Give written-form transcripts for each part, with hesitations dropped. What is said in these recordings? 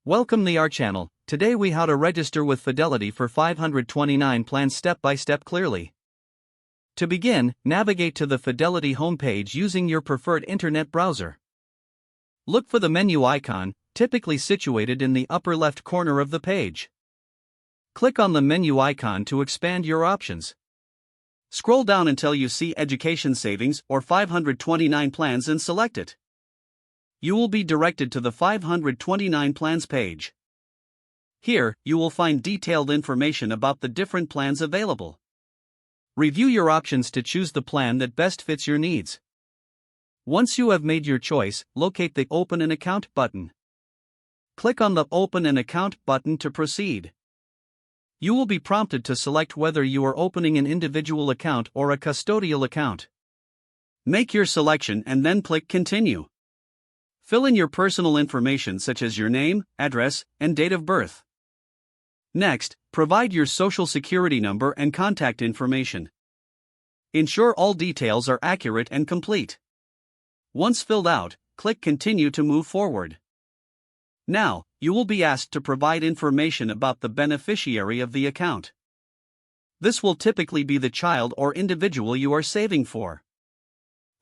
Welcome to our channel. Today we how to register with Fidelity for 529 plans step by step clearly. To begin, navigate to the Fidelity homepage using your preferred internet browser. Look for the menu icon, typically situated in the upper left corner of the page. Click on the menu icon to expand your options. Scroll down until you see Education Savings or 529 plans and select it. You will be directed to the 529 plans page. Here, you will find detailed information about the different plans available. Review your options to choose the plan that best fits your needs. Once you have made your choice, locate the Open an Account button. Click on the Open an Account button to proceed. You will be prompted to select whether you are opening an individual account or a custodial account. Make your selection and then click Continue. Fill in your personal information such as your name, address, and date of birth. Next, provide your social security number and contact information. Ensure all details are accurate and complete. Once filled out, click Continue to move forward. Now, you will be asked to provide information about the beneficiary of the account. This will typically be the child or individual you are saving for.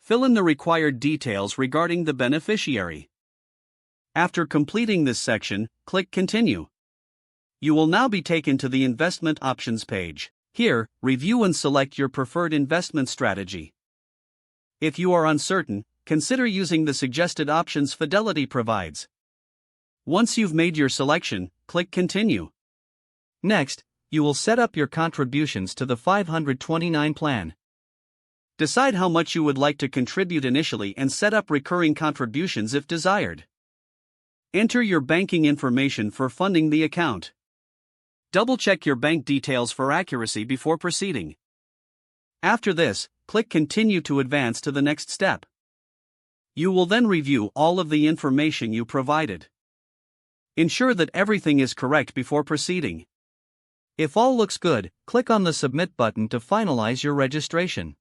Fill in the required details regarding the beneficiary. After completing this section, click Continue. You will now be taken to the Investment Options page. Here, review and select your preferred investment strategy. If you are uncertain, consider using the suggested options Fidelity provides. Once you've made your selection, click Continue. Next, you will set up your contributions to the 529 plan. Decide how much you would like to contribute initially and set up recurring contributions if desired. Enter your banking information for funding the account. Double-check your bank details for accuracy before proceeding. After this, click Continue to advance to the next step. You will then review all of the information you provided. Ensure that everything is correct before proceeding. If all looks good, click on the Submit button to finalize your registration.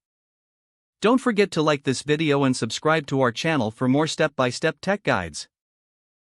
Don't forget to like this video and subscribe to our channel for more step-by-step tech guides.